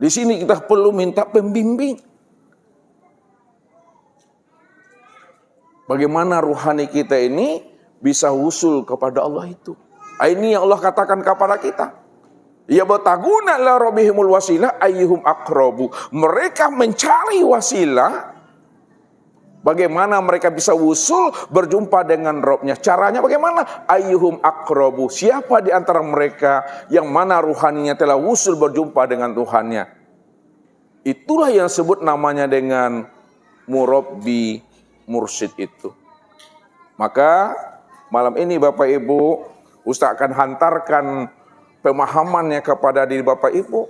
Di sini kita perlu minta pembimbing. Bagaimana ruhani kita ini bisa usul kepada Allah itu. Ini yang Allah katakan kepada kita. Ya bataguna la rabbihimul wasilah ayyuhum aqrabu. Mereka mencari wasilah. Bagaimana mereka bisa usul berjumpa dengan Rabbnya. Caranya bagaimana? Ayyuhum aqrabu. Siapa di antara mereka yang mana ruhaninya telah usul berjumpa dengan Tuhannya. Itulah yang sebut namanya dengan murabbi mursyid itu. Maka malam ini Bapak Ibu, Ustaz akan hantarkan pemahamannya kepada diri Bapak Ibu.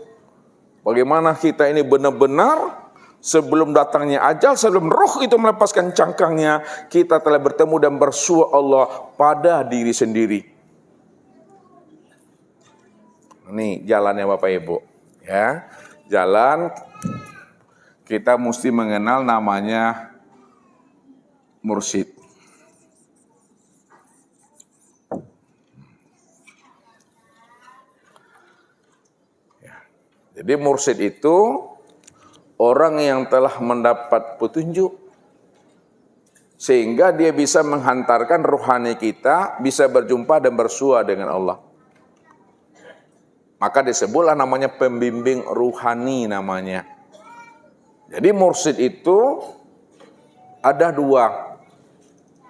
Bagaimana kita ini benar-benar sebelum datangnya ajal, sebelum roh itu melepaskan cangkangnya, kita telah bertemu dan bersua Allah pada diri sendiri. Ini jalannya Bapak Ibu. Ya, jalan kita mesti mengenal namanya mursyid. Jadi mursyid itu orang yang telah mendapat petunjuk sehingga dia bisa menghantarkan rohani kita bisa berjumpa dan bersua dengan Allah. Maka disebutlah namanya pembimbing ruhani namanya. Jadi mursyid itu ada dua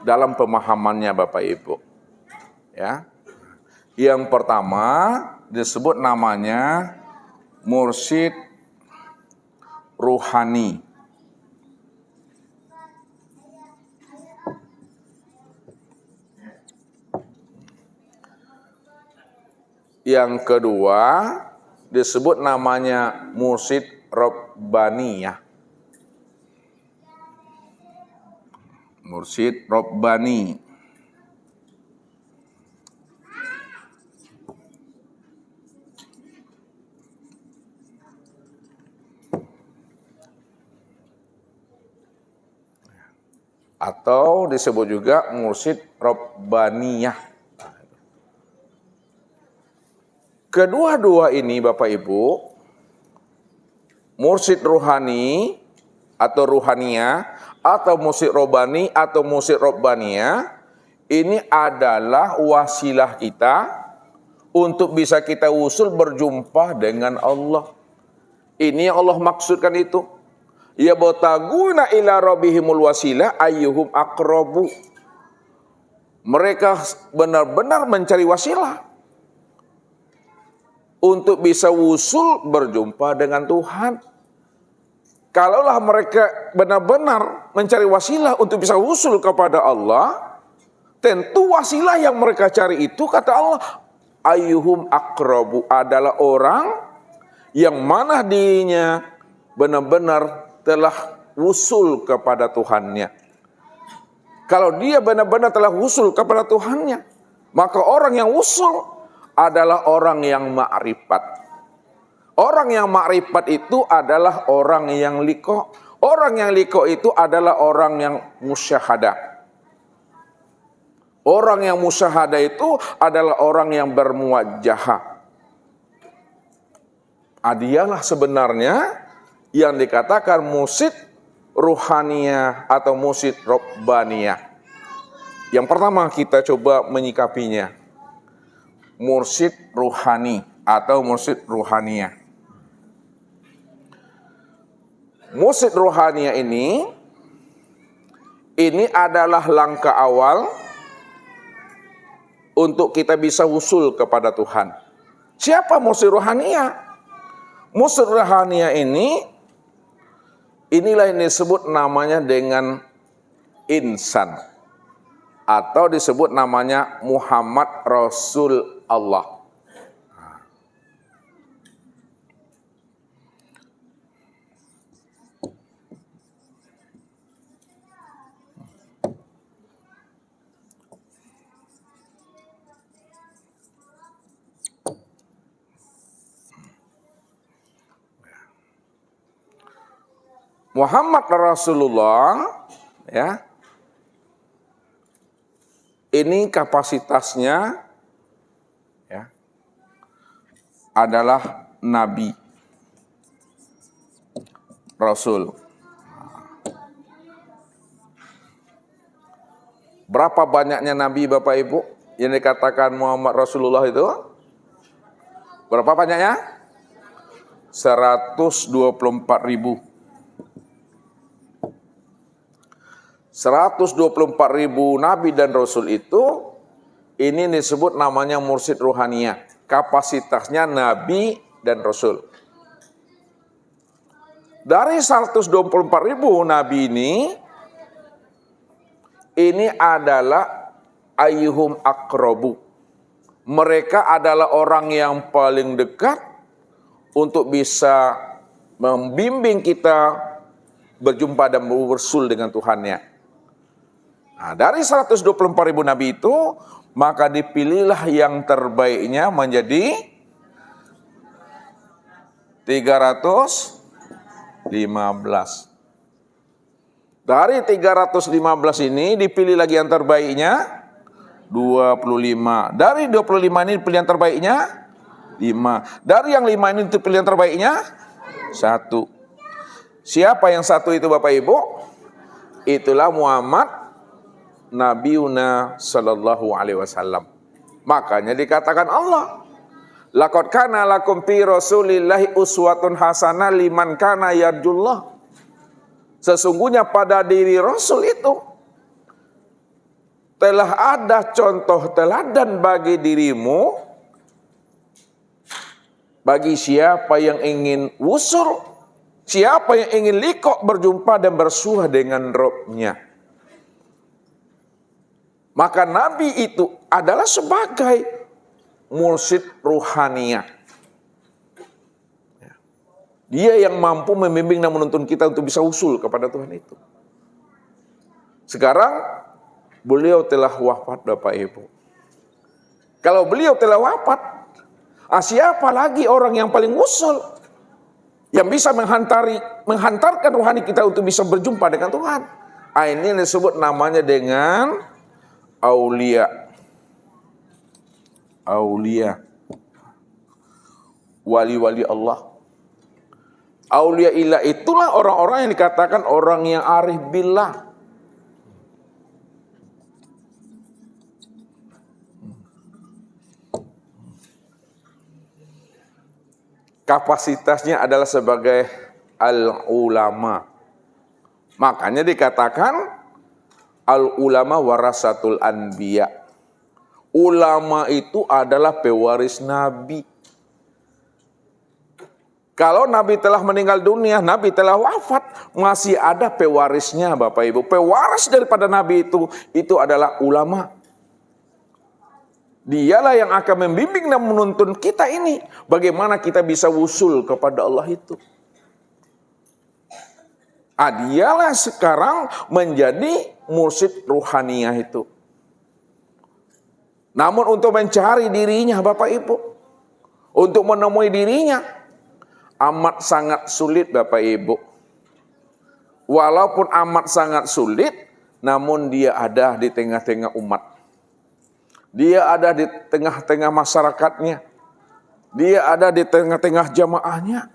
dalam pemahamannya Bapak Ibu. Ya. Yang pertama disebut namanya mursyid ruhani. Yang kedua disebut namanya mursyid robbaniyah. Mursyid robbani. Atau disebut juga mursyid robbaniyah. Kedua-dua ini Bapak Ibu, mursyid ruhani atau ruhaniyah, atau mursyid robbani atau mursyid robbaniyah, ini adalah wasilah kita untuk bisa kita usul berjumpa dengan Allah. Ini yang Allah maksudkan itu. Ya bataguna ila rabbihimul wasilah ayyuhum aqrabu. Mereka benar-benar mencari wasilah untuk bisa usul berjumpa dengan Tuhan. Kalaulah mereka benar-benar mencari wasilah untuk bisa usul kepada Allah, tentu wasilah yang mereka cari itu kata Allah ayyuhum aqrabu adalah orang yang mana dirinya benar-benar telah usul kepada Tuhannya. Kalau dia benar-benar telah usul kepada Tuhannya, maka orang yang usul adalah orang yang ma'rifat. Orang yang ma'rifat itu adalah orang yang liqa. Orang yang liqa itu adalah orang yang musyahadah. Orang yang musyahadah itu adalah orang yang bermuwajjahah. Dialah sebenarnya yang dikatakan mursyid ruhaniyah atau mursyid robbaniyah. Yang pertama kita coba menyikapinya. Mursyid ruhani atau mursyid ruhaniyah. Mursyid ruhaniyah ini adalah langkah awal untuk kita bisa usul kepada Tuhan. Siapa mursyid ruhaniyah? Mursyid ruhaniyah inilah yang disebut namanya dengan insan atau disebut namanya Muhammad Rasul Allah. Muhammad Rasulullah ya. Ini kapasitasnya ya adalah nabi. Rasul. Berapa banyaknya Nabi Bapak Ibu yang dikatakan Muhammad Rasulullah itu? Berapa banyaknya? 124.000. 124.000 Nabi dan Rasul itu, ini disebut namanya mursyid ruhaniyah. Kapasitasnya Nabi dan Rasul. Dari 124.000 Nabi ini adalah ayyuhum aqrabu. Mereka adalah orang yang paling dekat untuk bisa membimbing kita berjumpa dan bersul dengan Tuhannya. Nah, dari 124.000 Nabi itu, maka dipilihlah yang terbaiknya menjadi 315. Dari 315 ini dipilih lagi yang terbaiknya 25. Dari 25 ini dipilih yang terbaiknya 5. Dari yang 5 ini dipilih yang terbaiknya 1. Siapa yang 1 itu Bapak Ibu? Itulah Muhammad Nabiuna sallallahu alaihi wasallam. Makanya dikatakan Allah, laqad kana lakum fi rasulillahi uswatun hasanah liman kana yarjullah. Sesungguhnya pada diri Rasul itu telah ada contoh teladan bagi dirimu, bagi siapa yang ingin wusul, siapa yang ingin liqo berjumpa dan bersuah dengan Rabb-nya. Maka Nabi itu adalah sebagai mursyid ruhaniyah. Dia yang mampu membimbing dan menuntun kita untuk bisa usul kepada Tuhan itu. Sekarang beliau telah wafat Bapak Ibu. Kalau beliau telah wafat, siapa lagi orang yang paling usul, yang bisa menghantarkan rohani kita untuk bisa berjumpa dengan Tuhan? Ini disebut namanya dengan aulia. Aulia. Wali-wali Allah. Aulia ilah itulah orang-orang yang dikatakan orang yang arif billah. Kapasitasnya adalah sebagai al-ulama. Makanya dikatakan al-ulama warasatul anbiya. Ulama itu adalah pewaris Nabi. Kalau Nabi telah meninggal dunia, Nabi telah wafat, masih ada pewarisnya Bapak Ibu. Pewaris daripada Nabi itu adalah ulama. Dialah yang akan membimbing dan menuntun kita ini. Bagaimana kita bisa wusul kepada Allah itu. Dialah sekarang menjadi mursyid ruhaniyah itu. Namun untuk mencari dirinya Bapak Ibu, untuk menemui dirinya, amat sangat sulit Bapak Ibu. Walaupun amat sangat sulit, namun dia ada di tengah-tengah umat. Dia ada di tengah-tengah masyarakatnya. Dia ada di tengah-tengah jamaahnya.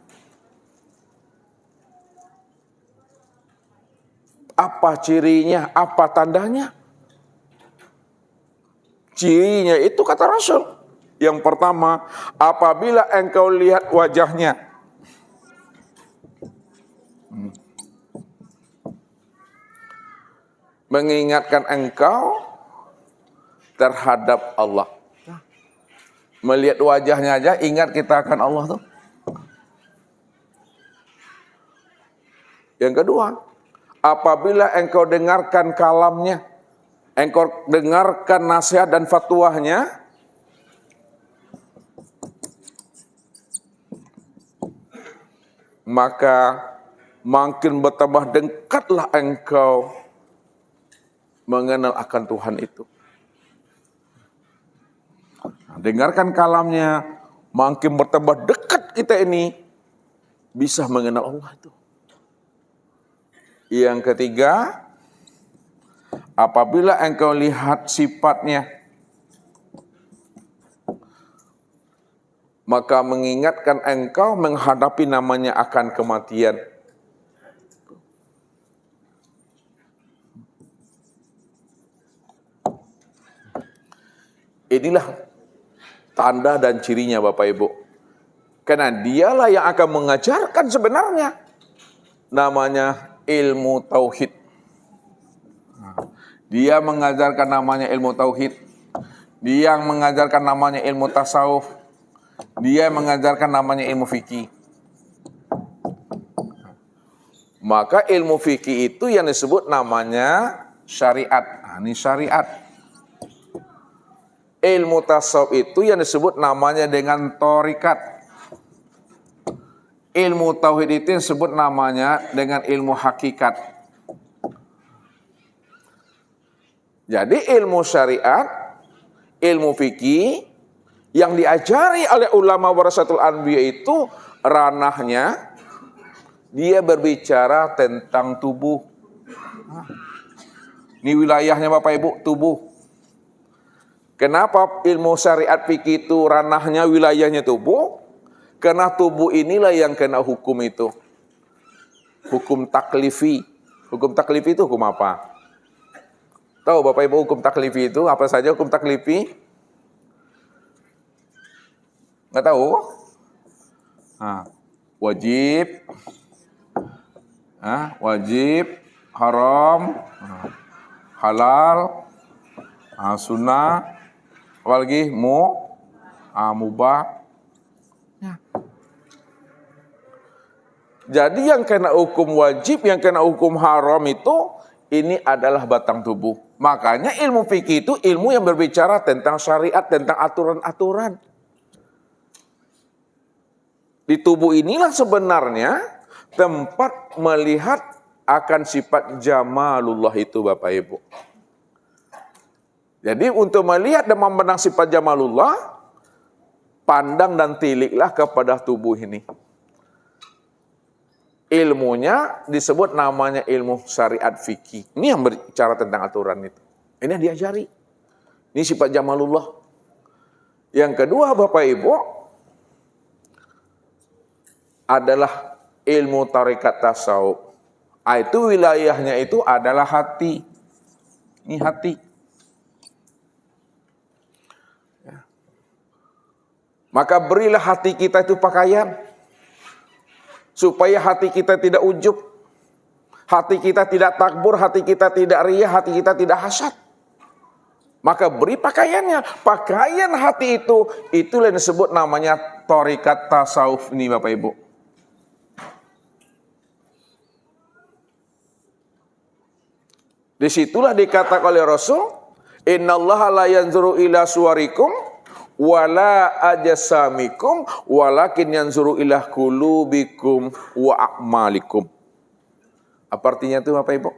Apa cirinya? Apa tandanya? Cirinya itu kata Rasul. Yang pertama, apabila engkau lihat wajahnya, mengingatkan engkau terhadap Allah. Melihat wajahnya aja ingat kita akan Allah tuh. Yang kedua, apabila engkau dengarkan kalamnya, engkau dengarkan nasihat dan fatwahnya, maka makin bertambah dekatlah engkau mengenal akan Tuhan itu. Dengarkan kalamnya, makin bertambah dekat kita ini bisa mengenal Allah itu. Yang ketiga, apabila engkau lihat sifatnya, maka mengingatkan engkau menghadapi namanya akan kematian. Inilah tanda dan cirinya Bapak Ibu. Karena dialah yang akan mengajarkan sebenarnya namanya ilmu tauhid. Dia mengajarkan namanya ilmu tauhid. Dia yang mengajarkan namanya ilmu tasawuf. Dia yang mengajarkan namanya ilmu fikih. Maka ilmu fikih itu yang disebut namanya syariat. Nah, ini syariat. Ilmu tasawuf itu yang disebut namanya dengan thariqat. Ilmu tauhid itu yang disebut namanya dengan ilmu hakikat. Jadi ilmu syariat, ilmu fikih yang diajari oleh ulama warasatul anbiya itu ranahnya dia berbicara tentang tubuh. Ini wilayahnya Bapak Ibu, tubuh. Kenapa ilmu syariat fikih itu ranahnya wilayahnya tubuh? Karena tubuh inilah yang kena hukum itu. Hukum taklifi. Hukum taklifi itu hukum apa? Tahu Bapak Ibu hukum taklifi itu apa saja hukum taklifi? Nggak tahu? Wajib. Wajib, haram, halal, sunnah, apalagi mubah. Jadi yang kena hukum wajib, yang kena hukum haram itu, ini adalah batang tubuh. Makanya ilmu fikih itu ilmu yang berbicara tentang syariat, tentang aturan-aturan. Di tubuh inilah sebenarnya tempat melihat akan sifat jamalullah itu Bapak Ibu. Jadi untuk melihat dan memandang sifat jamalullah, pandang dan tiliklah kepada tubuh ini. Ilmunya disebut namanya ilmu syariat fikih. Ini yang berbicara tentang aturan itu. Ini yang diajari. Ini sifat jamalullah. Yang kedua Bapak Ibu adalah ilmu tarekat tasawuf. Itu wilayahnya itu adalah hati. Ini hati. Maka berilah hati kita itu pakaian. Supaya hati kita tidak ujub. Hati kita tidak takbur, hati kita tidak riya, hati kita tidak hasad. Maka beri pakaiannya. Pakaian hati itu, itulah yang disebut namanya thariqat tasawuf ini Bapak Ibu. Disitulah dikatakan oleh Rasul, innallaha la yanzuru ila suwarikum wala ajsamikum walakin yanzuru ila qulubikum wa a'malikum. Apa artinya itu Bapak Ibu?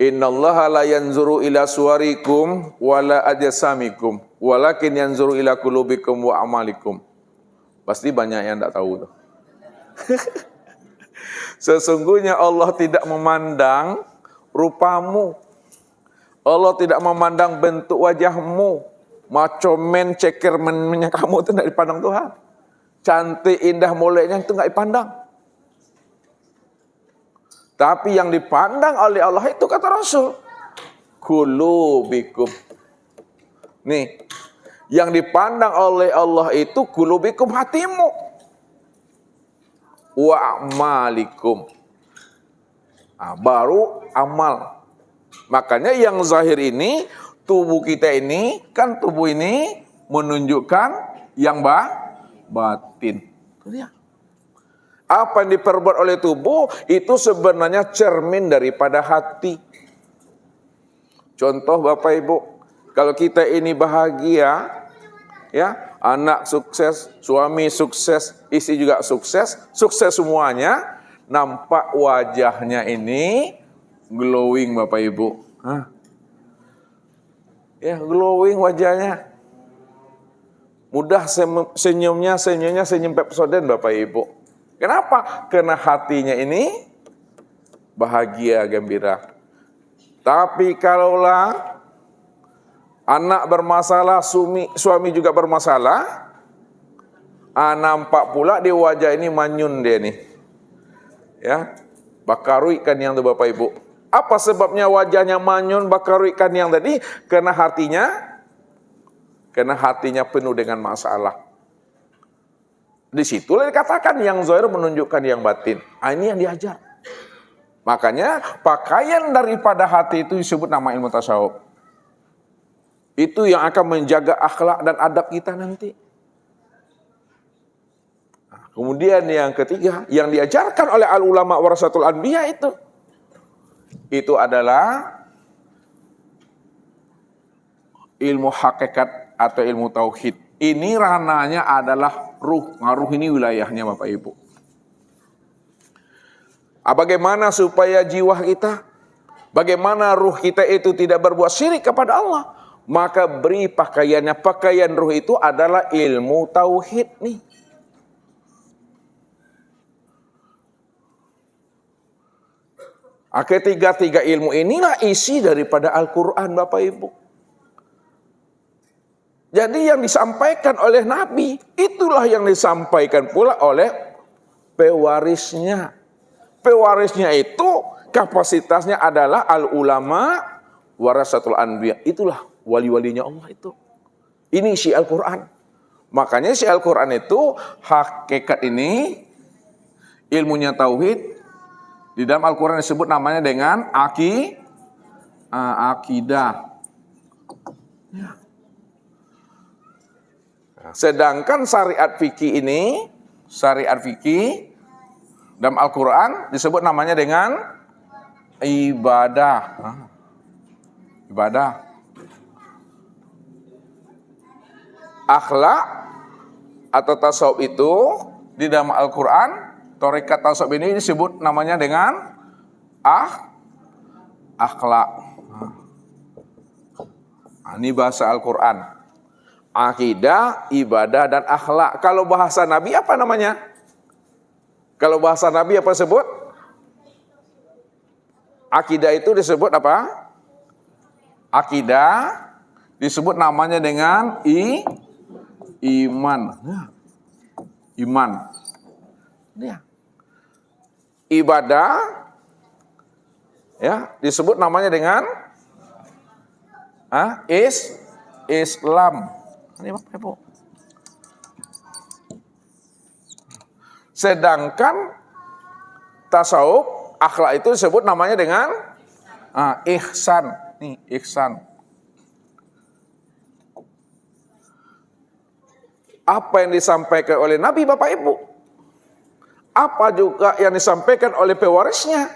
Innallaha la yanzuru ila suwarikum wala ajsamikum walakin yanzuru ila qulubikum wa a'malikum. Pasti banyak yang tidak tahu tuh. Sesungguhnya Allah tidak memandang rupamu. Allah tidak memandang bentuk wajahmu. Maco men, ceker mennya kamu itu tidak dipandang Tuhan. Cantik, indah, moleknya itu tidak dipandang. Tapi yang dipandang oleh Allah itu kata Rasul, qulubikum. Nih, yang dipandang oleh Allah itu qulubikum, hatimu. Wa a'malikum. Baru amal. Makanya yang zahir ini, tubuh kita ini, kan tubuh ini menunjukkan yang batin. Apa yang diperbuat oleh tubuh, itu sebenarnya cermin daripada hati. Contoh Bapak Ibu, kalau kita ini bahagia, ya, anak sukses, suami sukses, istri juga sukses, sukses semuanya, nampak wajahnya ini glowing Bapak Ibu. Ya, glowing wajahnya. Mudah senyumnya senyum Pepsodent Bapak Ibu. Kenapa? Karena hatinya ini bahagia, gembira. Tapi kalaulah anak bermasalah, suami juga bermasalah, nampak pula di wajah ini manyun dia nih. Ya. Bakaru ikan yang itu Bapak Ibu. Apa sebabnya wajahnya manyun bakaru ikan yang tadi? Karena hatinya penuh dengan masalah. Disitulah dikatakan yang zahir menunjukkan yang batin. Ini yang diajar. Makanya pakaian daripada hati itu disebut nama ilmu tasawuf. Itu yang akan menjaga akhlak dan adab kita nanti. Nah, kemudian yang ketiga, yang diajarkan oleh al-ulama warasatul anbiya itu adalah ilmu hakikat atau ilmu tauhid. Ini ranahnya adalah ruh. Ruh ini wilayahnya Bapak Ibu. Bagaimana supaya jiwa kita, bagaimana ruh kita itu tidak berbuat syirik kepada Allah? Maka beri pakaiannya. Pakaian ruh itu adalah ilmu tauhid nih. Ketiga-tiga ilmu inilah isi daripada Al-Quran Bapak Ibu. Jadi yang disampaikan oleh Nabi, itulah yang disampaikan pula oleh pewarisnya. Pewarisnya itu kapasitasnya adalah al-ulama warasatul anbiya. Itulah wali-walinya Allah itu. Ini isi Al-Quran. Makanya isi Al-Quran itu hakikat ini, ilmunya tauhid. Di dalam Al-Quran disebut namanya dengan akidah. Ya. Sedangkan syariat fikih ini, syariat fikih dalam Al-Quran disebut namanya dengan ibadah. Ibadah. Akhlak atau tasawuf itu di dalam Al-Quran, tarekat tasawuf ini disebut namanya dengan akhlak. Ini bahasa Al-Quran. Akidah, ibadah, dan akhlak. Kalau bahasa Nabi apa namanya? Kalau bahasa Nabi apa disebut? Akidah itu disebut apa? Akidah disebut namanya dengan iman. Iman. Ya. Ibadah ya disebut namanya dengan Islam. Sedangkan tasawuf, akhlak itu disebut namanya dengan ihsan. Nih, ihsan. Apa yang disampaikan oleh Nabi Bapak Ibu? Apa juga yang disampaikan oleh pewarisnya?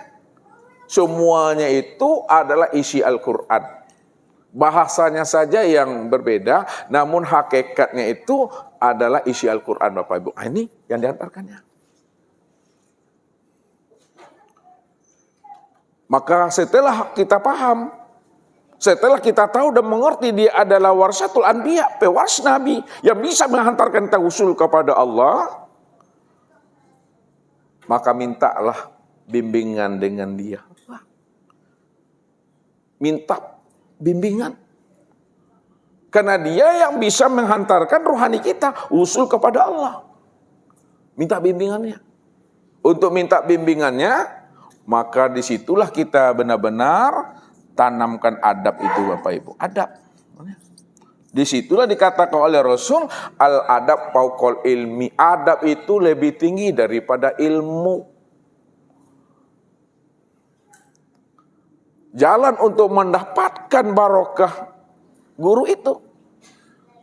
Semuanya itu adalah isi Al-Quran. Bahasanya saja yang berbeda, namun hakikatnya itu adalah isi Al-Quran Bapak Ibu. Ini yang diantarkannya. Maka setelah kita paham, setelah kita tahu dan mengerti dia adalah warasatul anbiya, pewaris Nabi yang bisa menghantarkan tawasul kepada Allah, maka mintalah bimbingan dengan dia. Minta bimbingan. Karena dia yang bisa menghantarkan rohani kita usul kepada Allah. Minta bimbingannya. Untuk minta bimbingannya, maka disitulah kita benar-benar tanamkan adab itu Bapak Ibu. Adab. Disitulah dikatakan oleh Rasul, al-adab fauqal ilmi. Adab itu lebih tinggi daripada ilmu. Jalan untuk mendapatkan barokah guru itu.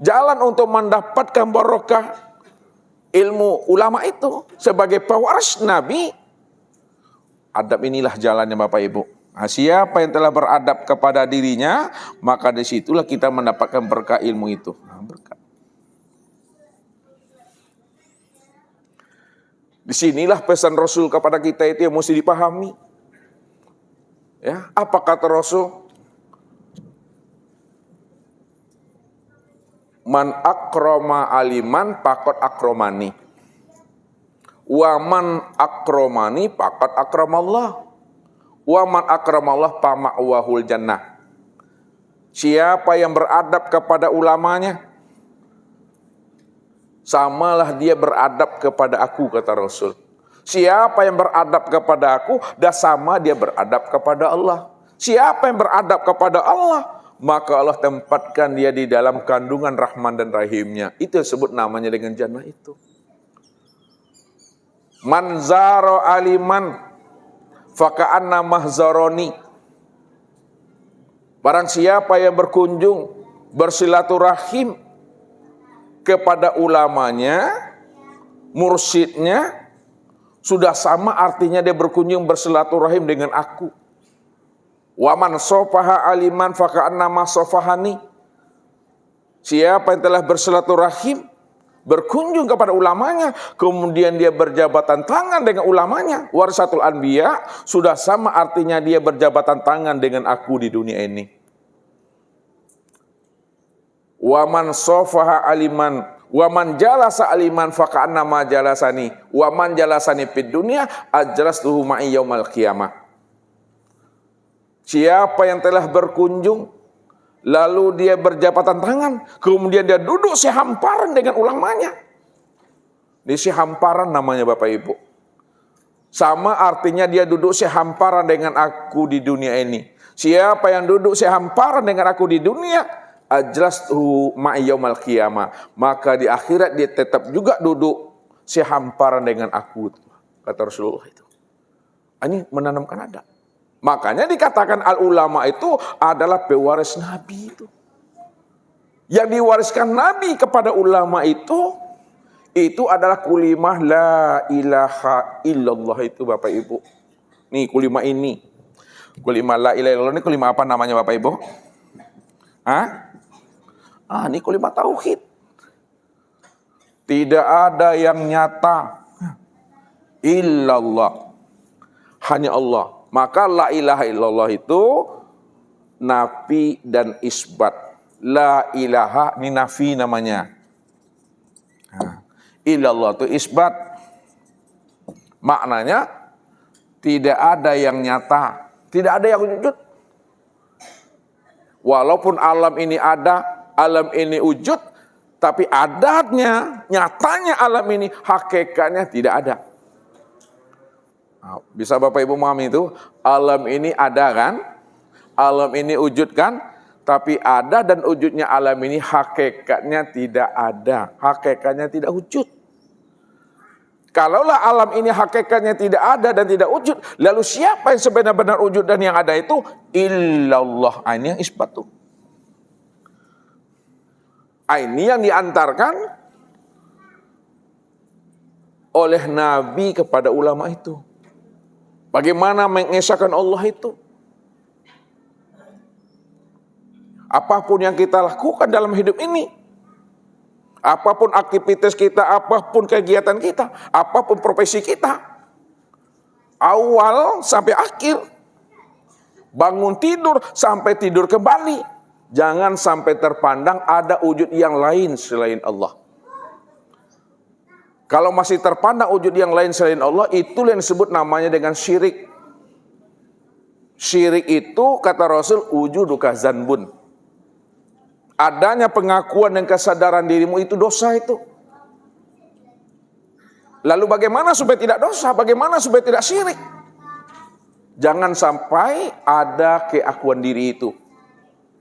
Jalan untuk mendapatkan barokah ilmu ulama itu. Sebagai pewaris Nabi, adab inilah jalannya Bapak Ibu. Nah, siapa yang telah beradab kepada dirinya, maka disitulah kita mendapatkan berkah ilmu itu. Nah, berkah. Disinilah pesan Rasul kepada kita itu yang mesti dipahami. Ya, apa kata Rasul? Man akroma aliman pakot akromani. Wa man akromani pakot akramallah. Wa man akramallah pama'wahul jannah. Siapa yang beradab kepada ulamanya, samalah dia beradab kepada aku, kata Rasul. Siapa yang beradab kepada aku, dah sama dia beradab kepada Allah. Siapa yang beradab kepada Allah, maka Allah tempatkan dia di dalam kandungan Rahman dan Rahimnya. Itu disebut namanya dengan jannah itu. Man zaro aliman faka'anna mahzaroni. Barang siapa yang berkunjung, bersilaturahim kepada ulamanya, mursyidnya, sudah sama artinya dia berkunjung bersilaturahim dengan aku. Wa man sofaha aliman faka'anna ma sofahani. Siapa yang telah bersilaturahim, berkunjung kepada ulamanya, kemudian dia berjabatan tangan dengan ulamanya, warisatul anbiya, sudah sama artinya dia berjabatan tangan dengan aku di dunia ini. Wa man sofaha aliman wa man jalasa aliman faka'anna ma jalasani wa man jalasani fid dunya ajlastuhu ma'i yaumal qiyamah. Siapa yang telah berkunjung lalu dia berjabatan tangan, kemudian dia duduk sehamparan dengan ulamanya. Ini sehamparan namanya Bapak Ibu. Sama artinya dia duduk sehamparan dengan aku di dunia ini. Siapa yang duduk sehamparan dengan aku di dunia, ajlastuhu ma'i yaumal qiyamah, maka di akhirat dia tetap juga duduk sehamparan dengan aku, kata Rasulullah itu. Ini menanamkan adab. Makanya dikatakan al ulama itu adalah pewaris Nabi itu. Yang diwariskan Nabi kepada ulama itu adalah kulimah la ilaha illallah itu Bapak Ibu. Nih kulimah ini. Kulimah la ilaha illallah ini kulimah apa namanya Bapak Ibu? Ini kulimah tauhid. Tidak ada yang nyata illallah. Hanya Allah. Maka la ilaha illallah itu nafi dan isbat. La ilaha ini nafi namanya. Illallah itu isbat. Maknanya tidak ada yang nyata, tidak ada yang wujud. Walaupun alam ini ada, alam ini wujud, tapi adatnya, nyatanya alam ini, hakikatnya tidak ada. Bisa Bapak Ibu memahami itu? Alam ini ada kan? Alam ini wujud kan? Tapi ada dan wujudnya alam ini hakikatnya tidak ada. Hakikatnya tidak wujud. Kalaulah alam ini hakikatnya tidak ada dan tidak wujud, lalu siapa yang sebenar-benar wujud dan yang ada itu? Illallah. Ini yang isbat tuh. Ini yang diantarkan oleh Nabi kepada ulama itu. Bagaimana mengesahkan Allah itu? Apapun yang kita lakukan dalam hidup ini, apapun aktivitas kita, apapun kegiatan kita, apapun profesi kita, awal sampai akhir, bangun tidur sampai tidur kembali, jangan sampai terpandang ada wujud yang lain selain Allah. Kalau masih terpandang wujud yang lain selain Allah, itu yang disebut namanya dengan syirik. Syirik itu kata Rasul, wujuduka zanbun. Adanya pengakuan dan kesadaran dirimu itu dosa itu. Lalu bagaimana supaya tidak dosa? Bagaimana supaya tidak syirik? Jangan sampai ada keakuan diri itu.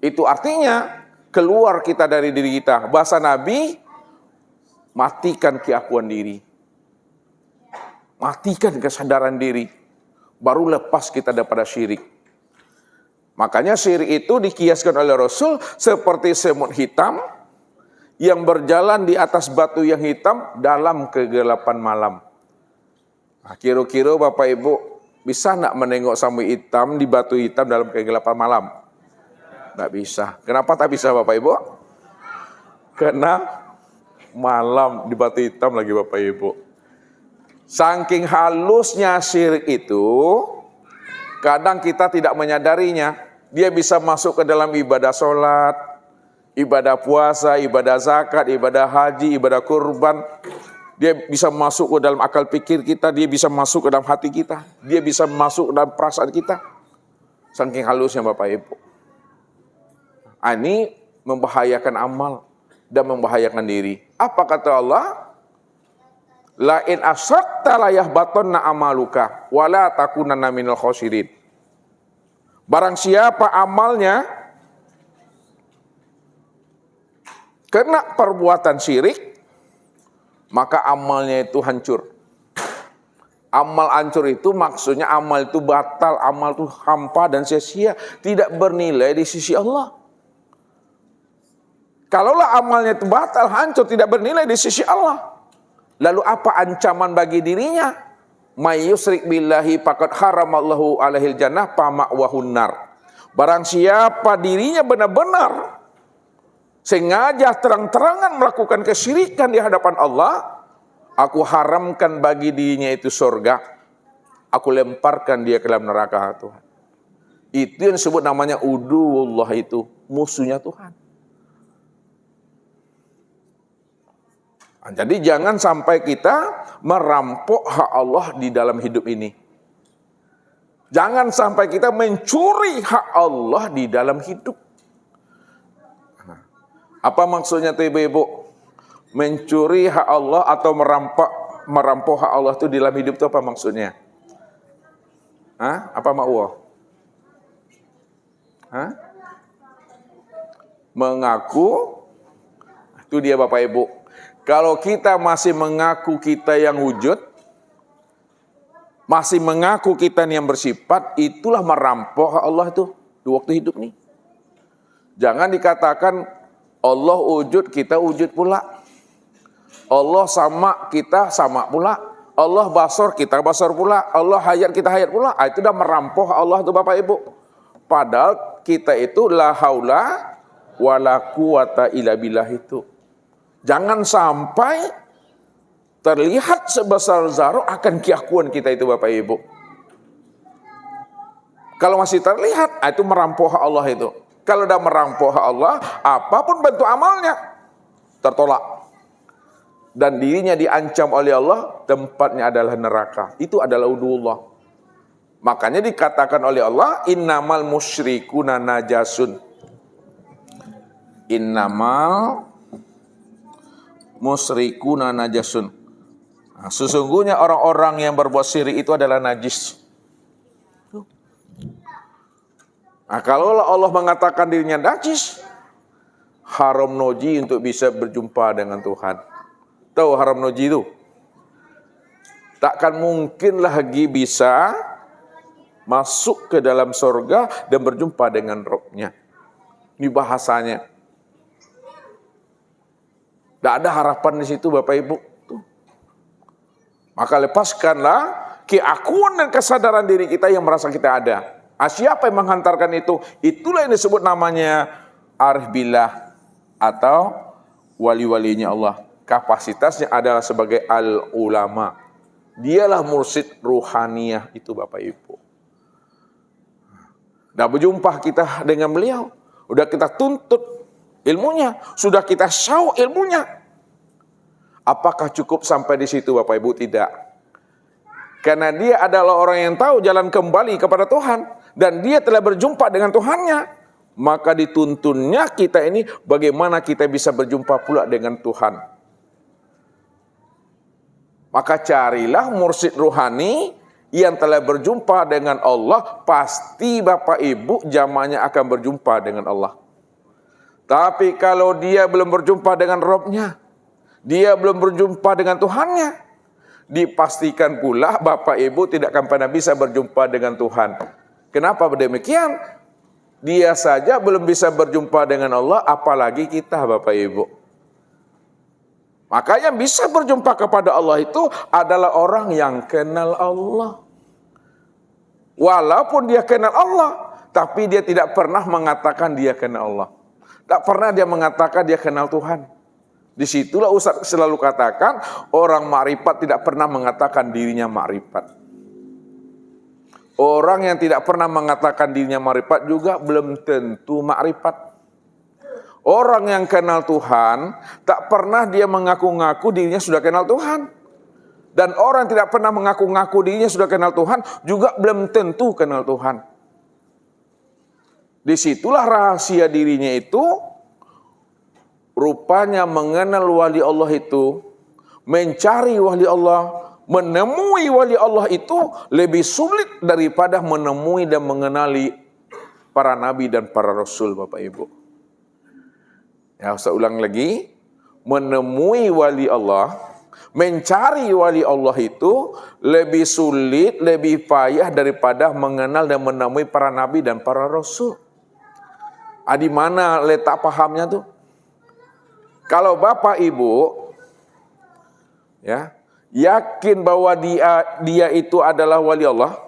Itu artinya keluar kita dari diri kita. Bahasa Nabi, matikan keakuan diri. Matikan kesadaran diri. Baru lepas kita daripada syirik. Makanya syirik itu dikiaskan oleh Rasul seperti semut hitam yang berjalan di atas batu yang hitam dalam kegelapan malam. Nah, kira-kira Bapak Ibu bisa nak menengok semut hitam di batu hitam dalam kegelapan malam? Tidak bisa. Kenapa tak bisa Bapak Ibu? Karena malam di batu hitam lagi Bapak Ibu. Saking halusnya syirik itu, kadang kita tidak menyadarinya. Dia bisa masuk ke dalam ibadah sholat, ibadah puasa, ibadah zakat, ibadah haji, ibadah kurban. Dia bisa masuk ke dalam akal pikir kita, dia bisa masuk ke dalam hati kita, dia bisa masuk ke dalam perasaan kita. Saking halusnya Bapak Ibu. Ini membahayakan amal dan membahayakan diri. Apa kata Allah? La in asyrakta la yahbatanna amaluka wa la takunanna minal khosirin. Barang siapa amalnya kena perbuatan syirik, maka amalnya itu hancur. Amal hancur itu maksudnya amal itu batal, amal itu hampa dan sia-sia, tidak bernilai di sisi Allah. Kalaulah amalnya itu batal, hancur, tidak bernilai di sisi Allah, lalu apa ancaman bagi dirinya? May yusyrik billahi faqad haramallahu alaihil jannah fa ma'wahun nar. Barang siapa dirinya benar-benar sengaja terang-terangan melakukan kesyirikan di hadapan Allah, aku haramkan bagi dirinya itu surga, aku lemparkan dia ke dalam neraka Tuhan. Itu yang disebut namanya uduwullah, itu musuhnya Tuhan. Jadi jangan sampai kita merampok hak Allah di dalam hidup ini. Jangan sampai kita mencuri hak Allah di dalam hidup. Apa maksudnya tuh ibu-ibu? Mencuri hak Allah atau merampok hak Allah itu di dalam hidup itu apa maksudnya? Apa mau? Mengaku, itu dia Bapak Ibu. Kalau kita masih mengaku kita yang wujud, masih mengaku kita yang bersifat, itulah merampok hak Allah itu di waktu hidup nih. Jangan dikatakan Allah wujud, kita wujud pula. Allah sama, kita sama pula. Allah basor, kita basor pula. Allah hayat, kita hayat pula. Itu udah merampok Allah itu Bapak Ibu. Padahal kita itu la haula wala quwata illa billah itu. Jangan sampai terlihat sebesar zarah akan keakuan kita itu Bapak Ibu. Kalau masih terlihat, itu merampok hak Allah itu. Kalau udah merampok hak Allah, apapun bentuk amalnya tertolak. Dan dirinya diancam oleh Allah, tempatnya adalah neraka. Itu adalah uduwullah. Makanya dikatakan oleh Allah, innamal musyrikuna najasun. Innamal musyrikuna najasun. Sesungguhnya orang-orang yang berbuat syirik itu adalah najis. Kalau Allah mengatakan dirinya najis, haram noji untuk bisa berjumpa dengan Tuhan. Tahu haram noji itu? Takkan mungkin lagi bisa masuk ke dalam surga dan berjumpa dengan Rabb-nya. Ini bahasanya. Tidak ada harapan di situ Bapak Ibu. Maka lepaskanlah keakuan dan kesadaran diri kita yang merasa kita ada. Siapa yang menghantarkan itu? Itulah yang disebut namanya arif billah atau wali-walinya Allah. Kapasitasnya adalah sebagai al-ulama. Dialah mursyid ruhaniyah itu Bapak Ibu. Nah berjumpa kita dengan beliau. Udah kita tuntut ilmunya, sudah kita syau ilmunya. Apakah cukup sampai di situ Bapak Ibu? Tidak. Karena dia adalah orang yang tahu jalan kembali kepada Tuhan. Dan dia telah berjumpa dengan Tuhannya. Maka dituntunnya kita ini bagaimana kita bisa berjumpa pula dengan Tuhan. Maka carilah mursyid ruhani yang telah berjumpa dengan Allah. Pasti Bapak Ibu jamaahnya akan berjumpa dengan Allah. Tapi kalau dia belum berjumpa dengan Rabb-nya, dia belum berjumpa dengan Tuhannya, dipastikan pula Bapak Ibu tidak akan pernah bisa berjumpa dengan Tuhan. Kenapa demikian? Dia saja belum bisa berjumpa dengan Allah, apalagi kita Bapak Ibu. Maka yang bisa berjumpa kepada Allah itu adalah orang yang kenal Allah. Walaupun dia kenal Allah, tapi dia tidak pernah mengatakan dia kenal Allah. Tak pernah dia mengatakan dia kenal Tuhan. Disitulah Ustaz selalu katakan, orang makrifat tidak pernah mengatakan dirinya makrifat. Orang yang tidak pernah mengatakan dirinya makrifat juga belum tentu makrifat. Orang yang kenal Tuhan, tak pernah dia mengaku-ngaku dirinya sudah kenal Tuhan. Dan orang yang tidak pernah mengaku-ngaku dirinya sudah kenal Tuhan, juga belum tentu kenal Tuhan. Disitulah rahasia dirinya itu, rupanya mengenal wali Allah itu mencari wali Allah, menemui wali Allah itu lebih sulit daripada menemui dan mengenali para nabi dan para rasul, Bapak Ibu. Ya, saya ulang lagi, menemui wali Allah, mencari wali Allah itu lebih sulit, lebih payah daripada mengenal dan menemui para nabi dan para rasul. Di mana letak pahamnya tuh? Kalau Bapak Ibu ya yakin bahwa dia itu adalah wali Allah,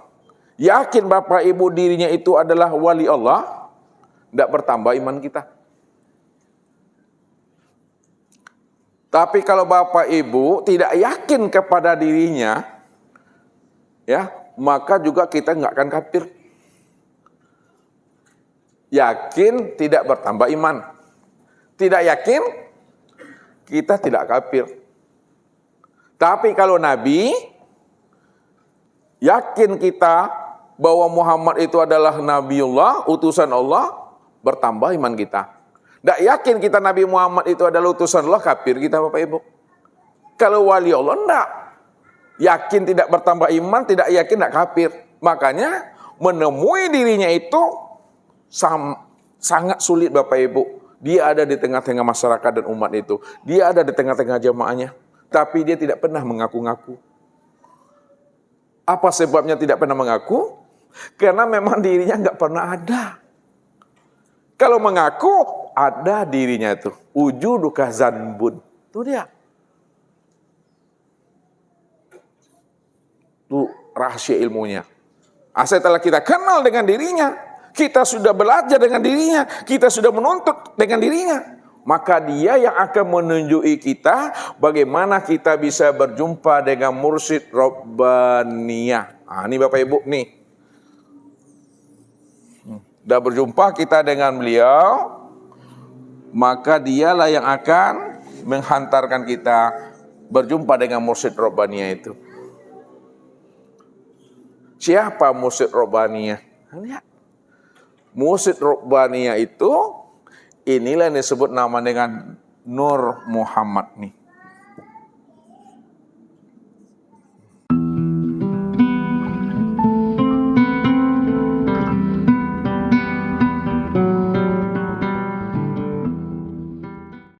yakin Bapak Ibu dirinya itu adalah wali Allah, tidak bertambah iman kita. Tapi kalau Bapak Ibu tidak yakin kepada dirinya, ya, maka juga kita nggak akan kafir. Yakin tidak bertambah iman. Tidak yakin, kita tidak kafir. Tapi kalau Nabi, yakin kita bahwa Muhammad itu adalah Nabiullah, utusan Allah, bertambah iman kita. Tidak yakin kita Nabi Muhammad itu adalah utusan Allah, kafir kita, Bapak Ibu. Kalau wali Allah, enggak. Yakin tidak bertambah iman, tidak yakin tidak kafir. Makanya menemui dirinya itu sangat sulit, Bapak Ibu. Dia ada di tengah-tengah masyarakat dan umat itu. Dia ada di tengah-tengah jamaahnya. Tapi dia tidak pernah mengaku-ngaku. Apa sebabnya tidak pernah mengaku? Karena memang dirinya nggak pernah ada. Kalau mengaku, ada dirinya itu. Wujuduka zanbun. Itu dia. Itu rahasia ilmunya. Setelah kita kenal dengan dirinya, kita sudah belajar dengan dirinya, kita sudah menuntut dengan dirinya, maka dia yang akan menunjuki kita bagaimana kita bisa berjumpa dengan mursyid Rabbaniyah. Ini Bapak Ibu nih. Sudah berjumpa kita dengan beliau, maka dialah yang akan menghantarkan kita berjumpa dengan mursyid Rabbaniyah itu. Siapa mursyid Rabbaniyah? Lihat. Mursyid Rabbaniyah itu, inilah yang disebut nama dengan Nur Muhammad nih.